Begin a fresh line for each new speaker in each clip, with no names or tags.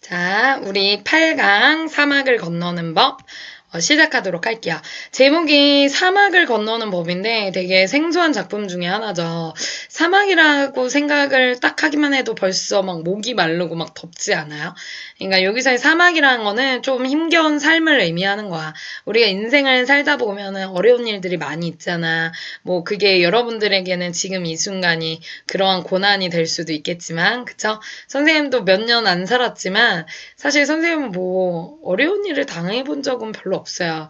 자, 우리 8강 사막을 건너는 법 시작하도록 할게요. 제목이 사막을 건너는 법인데 되게 생소한 작품 중에 하나죠. 사막이라고 생각을 딱 하기만 해도 벌써 막 목이 마르고 막 덥지 않아요? 그러니까 여기서의 사막이라는 거는 좀 힘겨운 삶을 의미하는 거야. 우리가 인생을 살다 보면은 어려운 일들이 많이 있잖아. 뭐 그게 여러분들에게는 지금 이 순간이 그러한 고난이 될 수도 있겠지만, 그쵸? 선생님도 몇 년 안 살았지만 사실 선생님은 뭐 어려운 일을 당해본 적은 별로 없어요.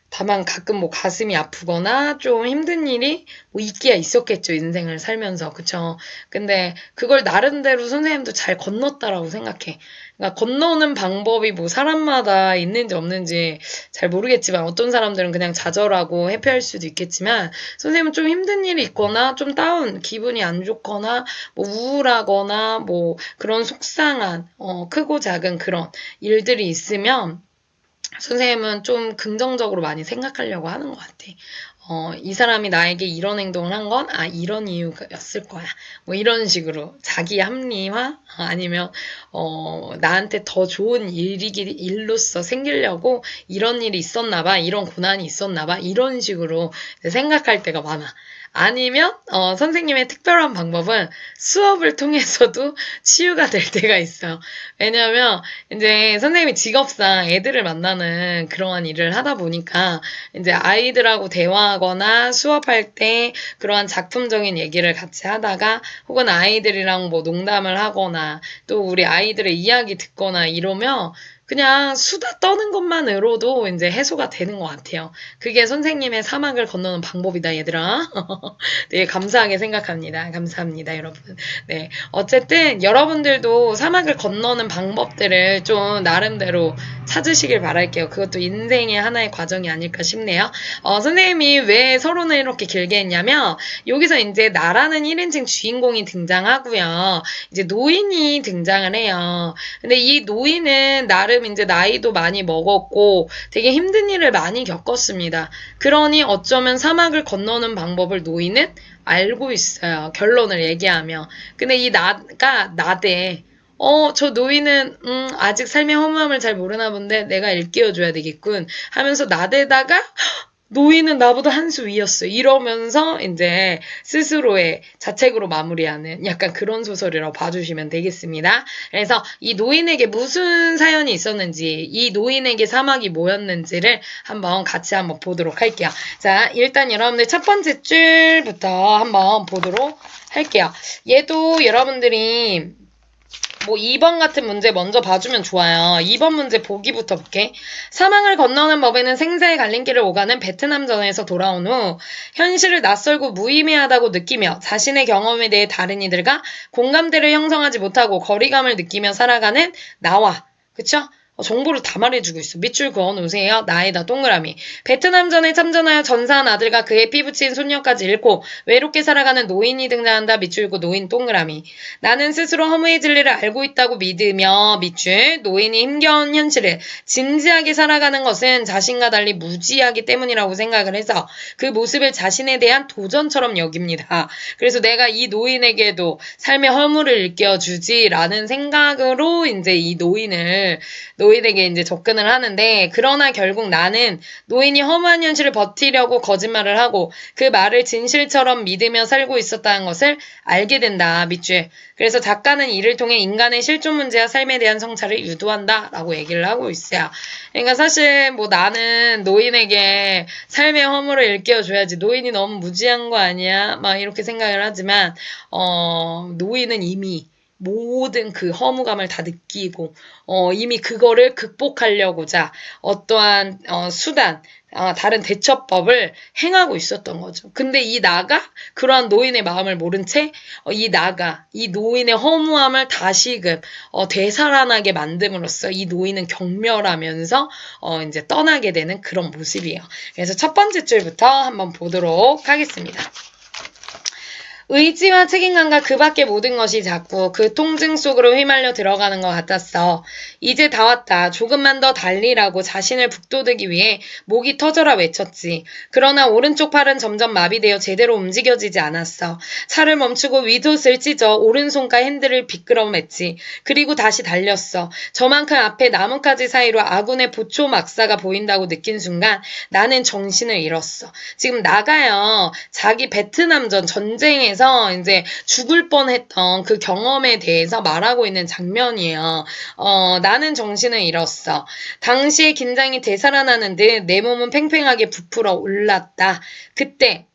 다만 가끔 뭐 가슴이 아프거나 좀 힘든 일이 뭐 있기야 있었겠죠, 인생을 살면서. 그쵸? 근데 그걸 나름대로 선생님도 잘 건넜다라고 생각해. 그러니까 건너는 방법이 뭐 사람마다 있는지 없는지 잘 모르겠지만 어떤 사람들은 그냥 좌절하고 회피할 수도 있겠지만 선생님은 좀 힘든 일이 있거나 좀 다운, 기분이 안 좋거나 뭐 우울하거나 뭐 그런 속상한 크고 작은 그런 일들이 있으면 선생님은 좀 긍정적으로 많이 생각하려고 하는 것 같아. 이 사람이 나에게 이런 행동을 한 건, 이런 이유였을 거야. 뭐 이런 식으로 자기 합리화? 아니면, 나한테 더 좋은 일로서 생기려고 이런 일이 있었나 봐. 이런 고난이 있었나 봐. 이런 식으로 생각할 때가 많아. 아니면 선생님의 특별한 방법은 수업을 통해서도 치유가 될 때가 있어요. 왜냐하면 이제 선생님이 직업상 애들을 만나는 그러한 일을 하다 보니까 이제 아이들하고 대화하거나 수업할 때 그러한 작품적인 얘기를 같이 하다가 혹은 아이들이랑 뭐 농담을 하거나 또 우리 아이들의 이야기 듣거나 이러면 그냥 수다 떠는 것만으로도 이제 해소가 되는 것 같아요. 그게 선생님의 사막을 건너는 방법이다, 얘들아. 되게 감사하게 생각합니다. 감사합니다, 여러분. 네. 어쨌든 여러분들도 사막을 건너는 방법들을 좀 나름대로 찾으시길 바랄게요. 그것도 인생의 하나의 과정이 아닐까 싶네요. 선생님이 왜 서론을 이렇게 길게 했냐면, 여기서 이제 나라는 1인칭 주인공이 등장하고요. 이제 노인이 등장을 해요. 근데 이 노인은 나름 이제 나이도 많이 먹었고 되게 힘든 일을 많이 겪었습니다. 그러니 어쩌면 사막을 건너는 방법을 노인은 알고 있어요. 결론을 얘기하면. 근데 이 나가 나대. 저 노인은 아직 삶의 허무함을 잘 모르나 본데 내가 일깨워줘야 되겠군 하면서 나대다가 노인은 나보다 한 수 위였어. 이러면서 이제 스스로의 자책으로 마무리하는 약간 그런 소설이라고 봐주시면 되겠습니다. 그래서 이 노인에게 무슨 사연이 있었는지, 이 노인에게 사막이 뭐였는지를 같이 한번 보도록 할게요. 자, 일단 여러분들 첫 번째 줄부터 한번 보도록 할게요. 얘도 여러분들이 뭐 2번 같은 문제 먼저 봐주면 좋아요. 2번 문제 보기부터 볼게. 사망을 건너는 법에는 생사의 갈림길을 오가는 베트남전에서 돌아온 후 현실을 낯설고 무의미하다고 느끼며 자신의 경험에 대해 다른 이들과 공감대를 형성하지 못하고 거리감을 느끼며 살아가는 나와. 그쵸? 정보를 다 말해주고 있어. 밑줄 그어놓으세요. 나에다 동그라미. 베트남전에 참전하여 전사한 아들과 그의 피부친 손녀까지 잃고 외롭게 살아가는 노인이 등장한다. 밑줄 그 노인 동그라미. 나는 스스로 허무의 진리를 알고 있다고 믿으며 밑줄 노인이 힘겨운 현실을 진지하게 살아가는 것은 자신과 달리 무지하기 때문이라고 생각을 해서 그 모습을 자신에 대한 도전처럼 여깁니다. 그래서 내가 이 노인에게도 삶의 허무를 일깨워주지라는 생각으로 이제 이 노인에게 이제 접근을 하는데, 그러나 결국 나는 노인이 허무한 현실을 버티려고 거짓말을 하고 그 말을 진실처럼 믿으며 살고 있었다는 것을 알게 된다. 밑줄. 그래서 작가는 이를 통해 인간의 실존 문제와 삶에 대한 성찰을 유도한다 라고 얘기를 하고 있어요. 그러니까 사실 뭐 나는 노인에게 삶의 허무를 일깨워줘야지, 노인이 너무 무지한 거 아니야? 막 이렇게 생각을 하지만 노인은 이미 모든 그 허무감을 다 느끼고 이미 그거를 극복하려고자 어떠한 수단, 다른 대처법을 행하고 있었던 거죠. 근데 이 나가 그러한 노인의 마음을 모른 채 이 노인의 허무함을 다시금 되살아나게 만듦으로써 이 노인은 경멸하면서 이제 떠나게 되는 그런 모습이에요. 그래서 첫 번째 줄부터 한번 보도록 하겠습니다. 의지와 책임감과 그 밖의 모든 것이 자꾸 그 통증 속으로 휘말려 들어가는 것 같았어. 이제 다 왔다. 조금만 더 달리라고 자신을 북돋우기 위해 목이 터져라 외쳤지. 그러나 오른쪽 팔은 점점 마비되어 제대로 움직여지지 않았어. 차를 멈추고 윗옷을 찢어 오른손과 핸들을 비끄러맸지. 그리고 다시 달렸어. 저만큼 앞에 나뭇가지 사이로 아군의 보초 막사가 보인다고 느낀 순간 나는 정신을 잃었어. 지금 나가요. 자기 베트남전 전쟁에서 이제 죽을 뻔했던 그 경험에 대해서 말하고 있는 장면이에요. 나는 정신을 잃었어. 당시의 긴장이 되살아나는 듯 내 몸은 팽팽하게 부풀어 올랐다. 그때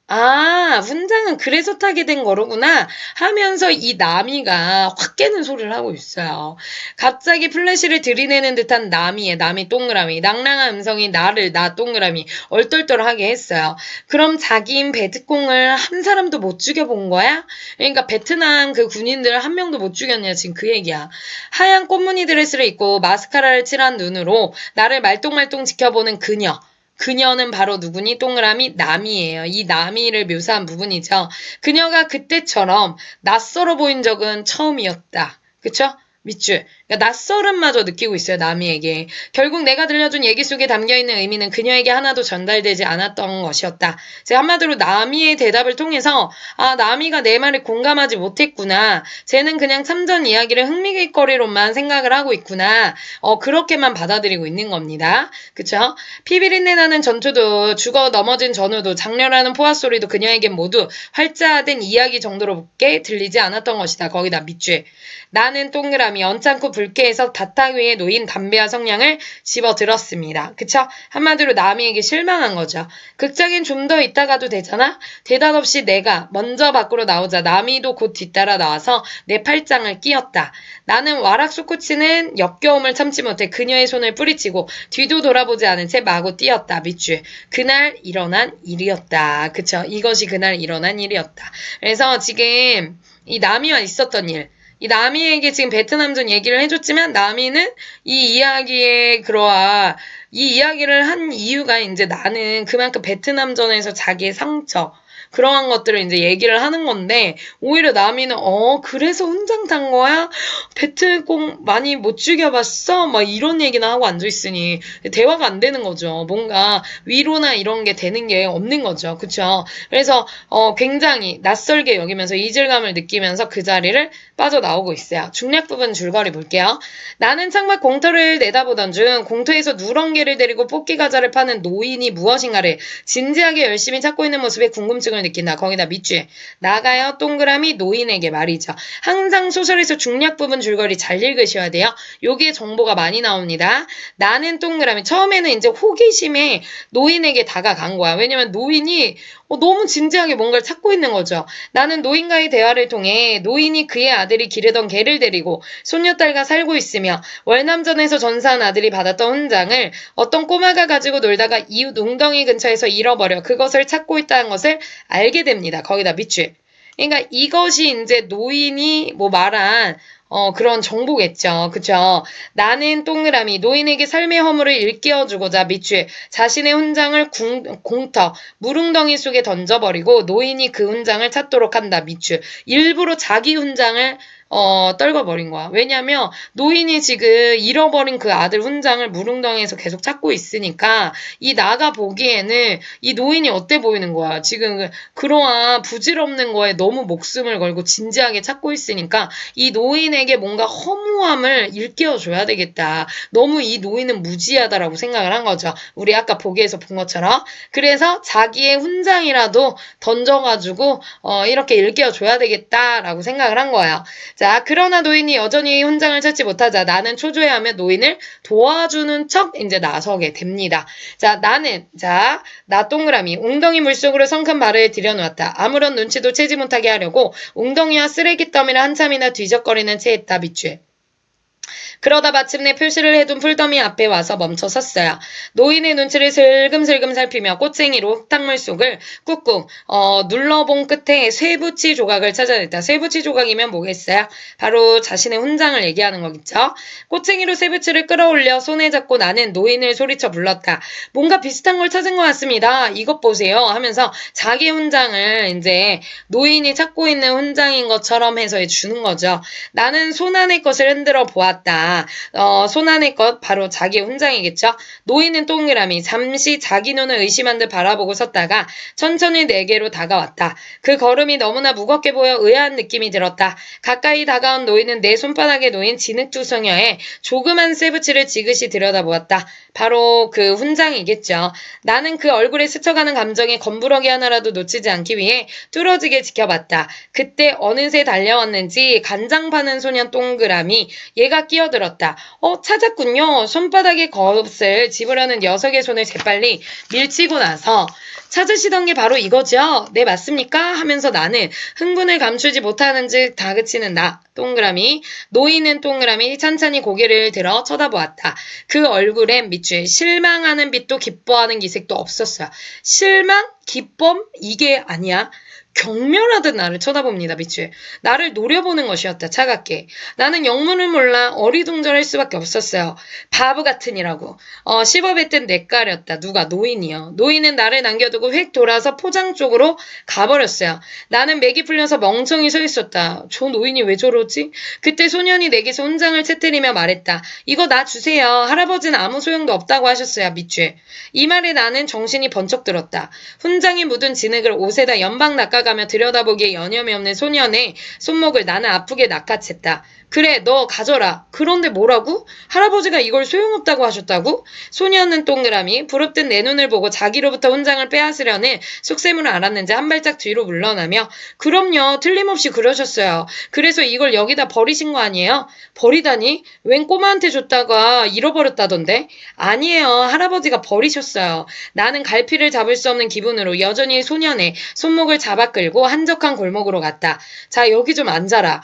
훈장은 그래서 타게 된 거로구나 하면서 이 나미가 확 깨는 소리를 하고 있어요. 갑자기 플래시를 들이대는 듯한 나미 동그라미, 낭랑한 음성이 나 동그라미 얼떨떨하게 했어요. 그럼 자기인 베트콩을 한 사람도 못 죽여본 거야? 그러니까 베트남 그 군인들 한 명도 못 죽였냐 지금 그 얘기야. 하얀 꽃무늬 드레스를 입고 마스카라를 칠한 눈으로 나를 말똥말똥 지켜보는 그녀. 그녀는 바로 누구니? 동그라미 나미예요. 이 나미를 묘사한 부분이죠. 그녀가 그때처럼 낯설어 보인 적은 처음이었다. 그쵸? 밑줄. 그러니까 낯설음마저 느끼고 있어요. 나미에게. 결국 내가 들려준 얘기 속에 담겨있는 의미는 그녀에게 하나도 전달되지 않았던 것이었다. 제가 한마디로 나미의 대답을 통해서 나미가 내 말에 공감하지 못했구나. 쟤는 그냥 참전 이야기를 흥미거리로만 생각을 하고 있구나. 그렇게만 받아들이고 있는 겁니다. 그쵸? 피비린내 나는 전투도 죽어 넘어진 전우도 장렬하는 포화소리도 그녀에겐 모두 활자된 이야기 정도로밖에 들리지 않았던 것이다. 거기다 밑줄. 나는 동그라미 언짢고 불쾌해서 다탁 위에 놓인 담배와 성냥을 집어들었습니다. 그쵸? 한마디로 나미에게 실망한 거죠. 극장엔 좀 더 있다가도 되잖아? 대답 없이 내가 먼저 밖으로 나오자 나미도 곧 뒤따라 나와서 내 팔짱을 끼었다. 나는 와락 솟구치는 역겨움을 참지 못해 그녀의 손을 뿌리치고 뒤도 돌아보지 않은 채 마구 뛰었다. 밑줄. 그날 일어난 일이었다. 그쵸? 이것이 그날 일어난 일이었다. 그래서 지금 이 나미와 있었던 일, 이 나미에게 지금 베트남전 얘기를 해줬지만 나미는 이 이야기에 이 이야기를 한 이유가 이제 나는 그만큼 베트남전에서 자기의 상처 그러한 것들을 이제 얘기를 하는 건데 오히려 나미는 그래서 훈장 탄 거야? 베트콩 많이 못 죽여봤어? 막 이런 얘기나 하고 앉아있으니 대화가 안 되는 거죠. 뭔가 위로나 이런 게 되는 게 없는 거죠. 그쵸? 그래서 굉장히 낯설게 여기면서 이질감을 느끼면서 그 자리를 빠져나오고 있어요. 중략 부분 줄거리 볼게요. 나는 창밖 공터를 내다보던 중 공터에서 누렁개를 데리고 뽑기 과자를 파는 노인이 무엇인가를 진지하게 열심히 찾고 있는 모습에 궁금증을 느낀다. 거기다 밑줄. 나가요 동그라미 노인에게 말이죠. 항상 소설에서 중략 부분 줄거리 잘 읽으셔야 돼요. 여기에 정보가 많이 나옵니다. 나는 동그라미 처음에는 이제 호기심에 노인에게 다가간 거야. 왜냐면 노인이 너무 진지하게 뭔가를 찾고 있는 거죠. 나는 노인과의 대화를 통해 노인이 그의 아들이 기르던 개를 데리고 손녀딸과 살고 있으며 월남전에서 전사한 아들이 받았던 훈장을 어떤 꼬마가 가지고 놀다가 이웃 웅덩이 근처에서 잃어버려 그것을 찾고 있다는 것을 알게 됩니다. 거기다 밑줄. 그러니까 이것이 이제 노인이 말한 그런 정보겠죠. 그쵸? 나는 동그라미 노인에게 삶의 허물을 일깨워주고자 밑줄 자신의 훈장을 공터 물웅덩이 속에 던져버리고 노인이 그 훈장을 찾도록 한다. 밑줄 일부러 자기 훈장을 떨궈버린 거야. 왜냐면 노인이 지금 잃어버린 그 아들 훈장을 물웅덩이에서 계속 찾고 있으니까 이 나가 보기에는 이 노인이 어때 보이는 거야. 지금 그러한 부질없는 거에 너무 목숨을 걸고 진지하게 찾고 있으니까 이 노인에게 뭔가 허무함을 일깨워줘야 되겠다. 너무 이 노인은 무지하다라고 생각을 한 거죠. 우리 아까 보기에서 본 것처럼. 그래서 자기의 훈장이라도 던져가지고 이렇게 일깨워줘야 되겠다라고 생각을 한 거예요. 자, 그러나 노인이 여전히 훈장을 찾지 못하자 나는 초조해하며 노인을 도와주는 척 이제 나서게 됩니다. 자, 나 동그라미 웅덩이 물속으로 성큰 발을 들여놓았다. 아무런 눈치도 채지 못하게 하려고 웅덩이와 쓰레기 더미를 한참이나 뒤적거리는 채 했다. 밑줄. 그러다 마침내 표시를 해둔 풀더미 앞에 와서 멈춰 섰어요. 노인의 눈치를 슬금슬금 살피며 꽃쟁이로 흙탕물 속을 꾹꾹 눌러본 끝에 쇠붙이 조각을 찾아냈다. 쇠붙이 조각이면 뭐겠어요? 바로 자신의 훈장을 얘기하는 거겠죠. 꽃쟁이로 쇠붙이를 끌어올려 손에 잡고 나는 노인을 소리쳐 불렀다. 뭔가 비슷한 걸 찾은 것 같습니다. 이것 보세요 하면서 자기 훈장을 이제 노인이 찾고 있는 훈장인 것처럼 해서 주는 거죠. 나는 손안의 것을 흔들어 보았다. 손안의 것 바로 자기 훈장이겠죠. 노인은 동그라미 잠시 자기 눈을 의심한 듯 바라보고 섰다가 천천히 내게로 다가왔다. 그 걸음이 너무나 무겁게 보여 의아한 느낌이 들었다. 가까이 다가온 노인은 내 손바닥에 놓인 진흙두성여에 조그만 쇠붙이를 지그시 들여다보았다. 바로 그 훈장이겠죠. 나는 그 얼굴에 스쳐가는 감정에 검부러기 하나라도 놓치지 않기 위해 뚫어지게 지켜봤다. 그때 어느새 달려왔는지 간장 파는 소년 동그라미 얘가 끼어들었다. 찾았군요. 손바닥에 것을 집으려는 녀석의 손을 재빨리 밀치고 나서 찾으시던 게 바로 이거죠? 네, 맞습니까? 하면서 나는 흥분을 감추지 못하는 즉 다그치는 나, 동그라미. 노인은 동그라미 찬찬히 고개를 들어 쳐다보았다. 그 얼굴엔 밑줄 실망하는 빛도 기뻐하는 기색도 없었어요. 실망? 기쁨? 이게 아니야. 경멸하듯 나를 쳐다봅니다. 밑줄. 나를 노려보는 것이었다. 차갑게. 나는 영문을 몰라 어리둥절할 수밖에 없었어요. 바보 같으니라고. 씹어뱉은 냇가렸다. 누가? 노인이요. 노인은 나를 남겨두고 획 돌아서 포장 쪽으로 가버렸어요. 나는 맥이 풀려서 멍청이 서 있었다. 저 노인이 왜 저러지? 그때 소년이 내게서 훈장을 채뜨리며 말했다. 이거 나 주세요. 할아버지는 아무 소용도 없다고 하셨어요. 밑줄. 이 말에 나는 정신이 번쩍 들었다. 훈장이 묻은 진흙을 옷에다 연방 낚아가며 들여다보기에 여념이 없는 소년의 손목을 나는 아프게 낚아챘다. 그래, 너 가져라. 그런데 뭐라고? 할아버지가 이걸 소용없다고 하셨다고? 소년은 동그라미 부릅뜬 내 눈을 보고 자기로부터 훈장을 빼앗으려는 속셈을 알았는지 한 발짝 뒤로 물러나며 그럼요. 틀림없이 그러셨어요. 그래서 이걸 여기다 버리신 거 아니에요? 버리다니? 웬 꼬마한테 줬다가 잃어버렸다던데? 아니에요. 할아버지가 버리셨어요. 나는 갈피를 잡을 수 없는 기분으로 여전히 소년의 손목을 잡아 끌고 한적한 골목으로 갔다. 자, 여기 좀 앉아라.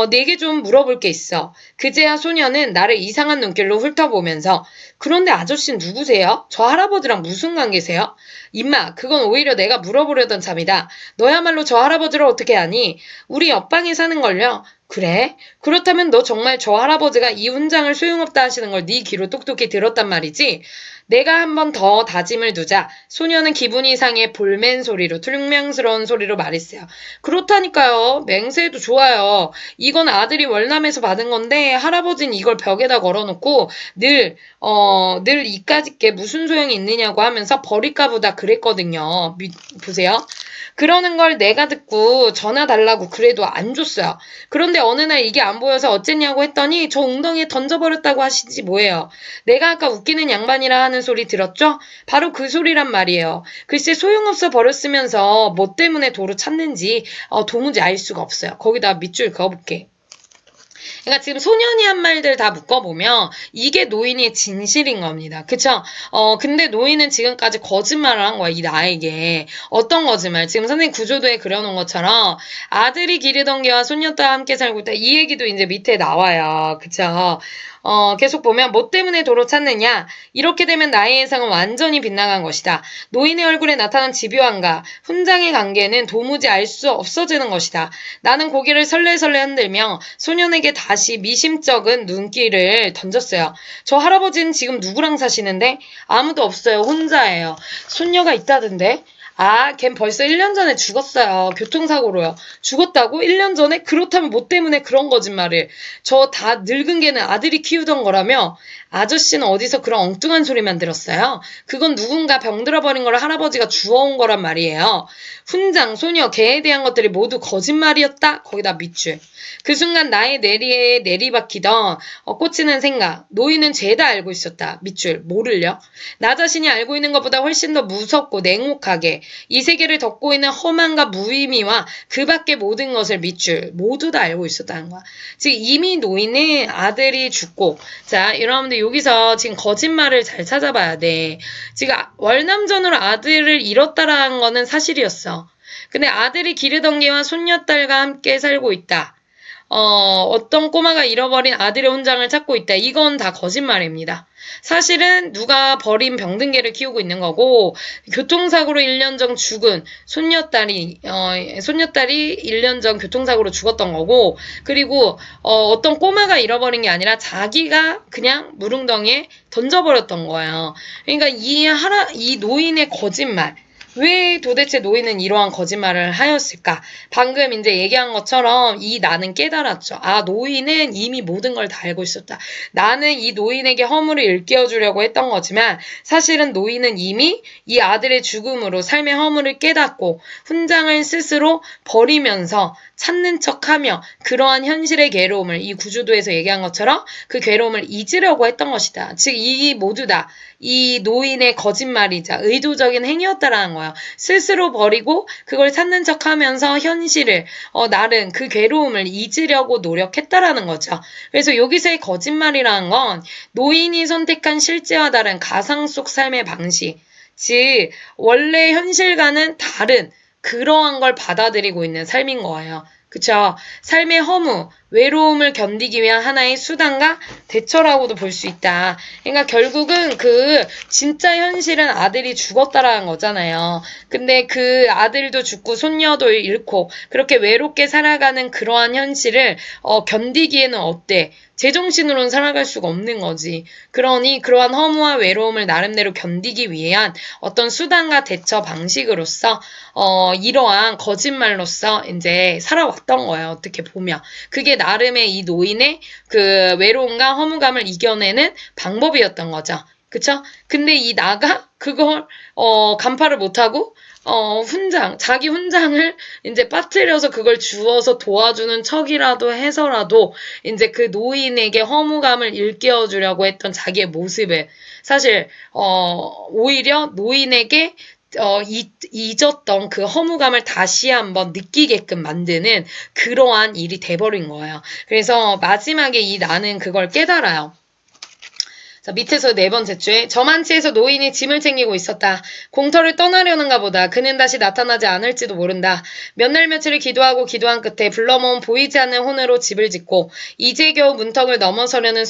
내게 좀 물어볼 게 있어. 그제야 소년은 나를 이상한 눈길로 훑어보면서 그런데 아저씨는 누구세요? 저 할아버지랑 무슨 관계세요? 임마, 그건 오히려 내가 물어보려던 참이다. 너야말로 저 할아버지를 어떻게 아니? 우리 옆방에 사는걸요? 그래? 그렇다면 너 정말 저 할아버지가 이 훈장을 소용없다 하시는 걸 네 귀로 똑똑히 들었단 말이지? 내가 한 번 더 다짐을 두자 소녀는 기분이 상해 볼멘 소리로 퉁명스러운 소리로 말했어요. 그렇다니까요. 맹세해도 좋아요. 이건 아들이 월남에서 받은 건데 할아버지는 이걸 벽에다 걸어놓고 늘 이까짓 게 무슨 소용이 있느냐고 하면서 버릴까 보다 그랬거든요. 보세요. 그러는 걸 내가 듣고 전화 달라고 그래도 안 줬어요. 그런데 어느 날 이게 안 보여서 어쨌냐고 했더니 저 웅덩이에 던져버렸다고 하시지 뭐예요. 내가 아까 웃기는 양반이라 하는 소리 들었죠? 바로 그 소리란 말이에요. 글쎄 소용없어 버렸으면서 뭐 때문에 도로 찾는지 도무지 알 수가 없어요. 거기다 밑줄 그어볼게. 그러니까 지금 소년이 한 말들 다 묶어보면 이게 노인의 진실인 겁니다. 그쵸? 근데 노인은 지금까지 거짓말을 한 거야, 이 나에게. 어떤 거짓말? 지금 선생님 구조도에 그려놓은 것처럼 아들이 기르던 개와 손녀딸과 함께 살고 있다. 이 얘기도 이제 밑에 나와요. 그쵸? 계속 보면 뭐 때문에 도로 찾느냐? 이렇게 되면 나의 예상은 완전히 빗나간 것이다. 노인의 얼굴에 나타난 집요함과 훈장의 관계는 도무지 알 수 없어지는 것이다. 나는 고개를 설레설레 흔들며 소년에게 다시 미심쩍은 눈길을 던졌어요. 저 할아버지는 지금 누구랑 사시는데? 아무도 없어요. 혼자예요. 손녀가 있다던데? 걘 벌써 1년 전에 죽었어요. 교통사고로요. 죽었다고? 1년 전에? 그렇다면 뭐 때문에 그런 거짓말을. 저 다 늙은 개는 아들이 키우던 거라며? 아저씨는 어디서 그런 엉뚱한 소리만 들었어요? 그건 누군가 병들어버린 걸 할아버지가 주워온 거란 말이에요. 훈장, 소녀, 개에 대한 것들이 모두 거짓말이었다? 거기다 밑줄. 그 순간 나의 내리에 내리박히던 꽂히는 생각. 노인은 죄다 알고 있었다. 밑줄. 뭐를요? 나 자신이 알고 있는 것보다 훨씬 더 무섭고 냉혹하게 이 세계를 덮고 있는 험함과 무의미와 그 밖의 모든 것을 밑줄. 모두 다 알고 있었다는 거야. 지금 이미 노인은 아들이 죽고 자 여러분들 여기서 지금 거짓말을 잘 찾아봐야 돼. 지금 월남전으로 아들을 잃었다라는 거는 사실이었어. 근데 아들이 기르던 개와 손녀딸과 함께 살고 있다. 어떤 꼬마가 잃어버린 아들의 훈장을 찾고 있다. 이건 다 거짓말입니다. 사실은 누가 버린 병든개를 키우고 있는 거고, 교통사고로 1년 전 죽은 손녀딸이 1년 전 교통사고로 죽었던 거고, 그리고 어떤 꼬마가 잃어버린 게 아니라 자기가 그냥 물웅덩이에 던져버렸던 거예요. 그러니까 이 노인의 거짓말. 왜 도대체 노인은 이러한 거짓말을 하였을까? 방금 이제 얘기한 것처럼 나는 깨달았죠. 아, 노인은 이미 모든 걸 다 알고 있었다. 나는 이 노인에게 허물을 일깨워주려고 했던 거지만 사실은 노인은 이미 이 아들의 죽음으로 삶의 허물을 깨닫고 훈장을 스스로 버리면서 찾는 척하며 그러한 현실의 괴로움을 이 구주도에서 얘기한 것처럼 그 괴로움을 잊으려고 했던 것이다. 즉, 이 모두 다 이 노인의 거짓말이자 의도적인 행위였다라는 거예요. 스스로 버리고 그걸 찾는 척하면서 현실을 나른 그 괴로움을 잊으려고 노력했다라는 거죠. 그래서 여기서의 거짓말이라는 건 노인이 선택한 실제와 다른 가상 속 삶의 방식, 즉 원래 현실과는 다른 그러한 걸 받아들이고 있는 삶인 거예요. 그쵸? 삶의 허무, 외로움을 견디기 위한 하나의 수단과 대처라고도 볼 수 있다. 그러니까 결국은 진짜 현실은 아들이 죽었다라는 거잖아요. 근데 그 아들도 죽고 손녀도 잃고 그렇게 외롭게 살아가는 그러한 현실을 견디기에는 어때? 제정신으로는 살아갈 수가 없는 거지. 그러니 그러한 허무와 외로움을 나름대로 견디기 위한 어떤 수단과 대처 방식으로서 이러한 거짓말로서 이제 살아왔던 거예요. 어떻게 보면. 그게 나름의 이 노인의 그 외로움과 허무감을 이겨내는 방법이었던 거죠. 그쵸? 근데 이 나가 그걸 간파를 못하고 자기 훈장을 이제 빠뜨려서 그걸 주워서 도와주는 척이라도 해서라도 이제 그 노인에게 허무감을 일깨워주려고 했던 자기의 모습을 사실 오히려 노인에게 잊었던 그 허무감을 다시 한번 느끼게끔 만드는 그러한 일이 돼버린 거예요. 그래서 마지막에 이 나는 그걸 깨달아요. 자, 밑에서 네 번째 주에 저만치에서 노인이 짐을 챙기고 있었다. 공터를 떠나려는가 보다. 그는 다시 나타나지 않을지도 모른다. 몇 날 며칠을 기도하고 기도한 끝에 불러모은 보이지 않는 혼으로 집을 짓고 이제 겨우 문턱을 넘어서려는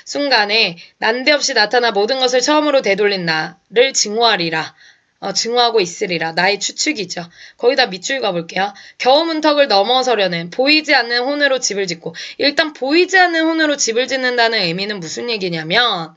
순간에 난데없이 나타나 모든 것을 처음으로 되돌린 나를 증오하리라. 증오하고 있으리라. 나의 추측이죠. 거기다 밑줄 가볼게요. 겨우 문턱을 넘어서려는 보이지 않는 혼으로 집을 짓고 일단 보이지 않는 혼으로 집을 짓는다는 의미는 무슨 얘기냐면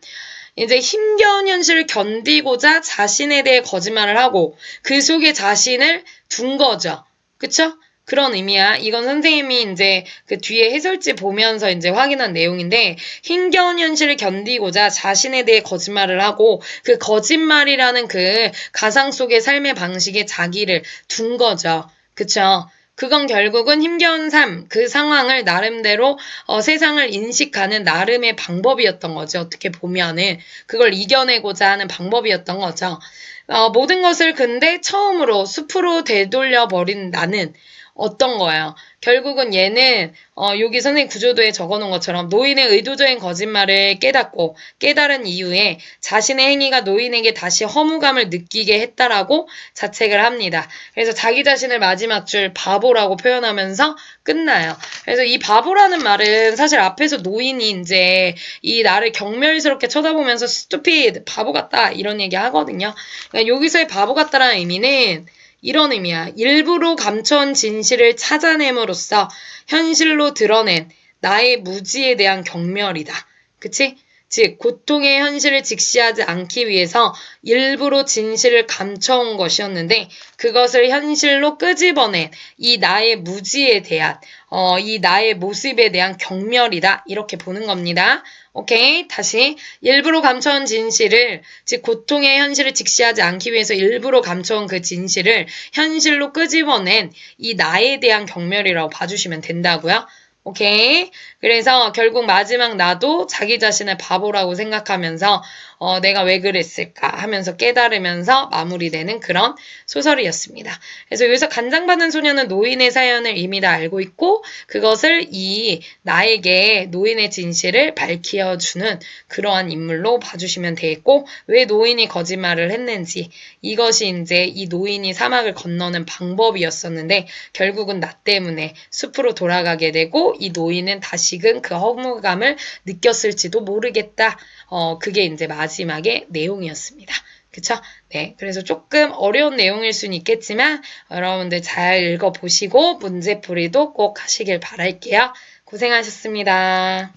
이제 힘겨운 현실을 견디고자 자신에 대해 거짓말을 하고 그 속에 자신을 둔 거죠. 그쵸? 그런 의미야. 이건 선생님이 이제 그 뒤에 해설지 보면서 이제 확인한 내용인데 힘겨운 현실을 견디고자 자신에 대해 거짓말을 하고 그 거짓말이라는 그 가상 속의 삶의 방식에 자기를 둔 거죠. 그쵸? 그건 결국은 힘겨운 삶, 그 상황을 나름대로 세상을 인식하는 나름의 방법이었던 거죠. 어떻게 보면은 그걸 이겨내고자 하는 방법이었던 거죠. 모든 것을 근데 처음으로 숲으로 되돌려 버린 나는 어떤 거예요? 결국은 얘는 여기 선생님 구조도에 적어놓은 것처럼 노인의 의도적인 거짓말을 깨닫고 깨달은 이후에 자신의 행위가 노인에게 다시 허무감을 느끼게 했다라고 자책을 합니다. 그래서 자기 자신을 마지막 줄 바보라고 표현하면서 끝나요. 그래서 이 바보라는 말은 사실 앞에서 노인이 이제 이 나를 경멸스럽게 쳐다보면서 stupid, 바보 같다 이런 얘기 하거든요. 그러니까 여기서의 바보 같다라는 의미는 이런 의미야. 일부러 감춰온 진실을 찾아냄으로써 현실로 드러낸 나의 무지에 대한 경멸이다. 그치? 즉, 고통의 현실을 직시하지 않기 위해서 일부러 진실을 감춰온 것이었는데 그것을 현실로 끄집어낸 이 나의 무지에 대한 이 나의 모습에 대한 경멸이다. 이렇게 보는 겁니다. 오케이. 다시 일부러 감춰온 진실을 즉 고통의 현실을 직시하지 않기 위해서 일부러 감춰온 그 진실을 현실로 끄집어낸 이 나에 대한 경멸이라고 봐주시면 된다고요. 오케이. 그래서 결국 마지막 나도 자기 자신을 바보라고 생각하면서 내가 왜 그랬을까 하면서 깨달으면서 마무리되는 그런 소설이었습니다. 그래서 여기서 간장받은 소녀는 노인의 사연을 이미 다 알고 있고 그것을 나에게 노인의 진실을 밝혀주는 그러한 인물로 봐주시면 되겠고 왜 노인이 거짓말을 했는지 이것이 이제 이 노인이 사막을 건너는 방법이었었는데 결국은 나 때문에 숲으로 돌아가게 되고 이 노인은 다시금 그 허무감을 느꼈을지도 모르겠다. 그게 이제 마지막의 내용이었습니다. 그쵸? 네. 그래서 조금 어려운 내용일 수는 있겠지만 여러분들 잘 읽어보시고 문제풀이도 꼭 하시길 바랄게요. 고생하셨습니다.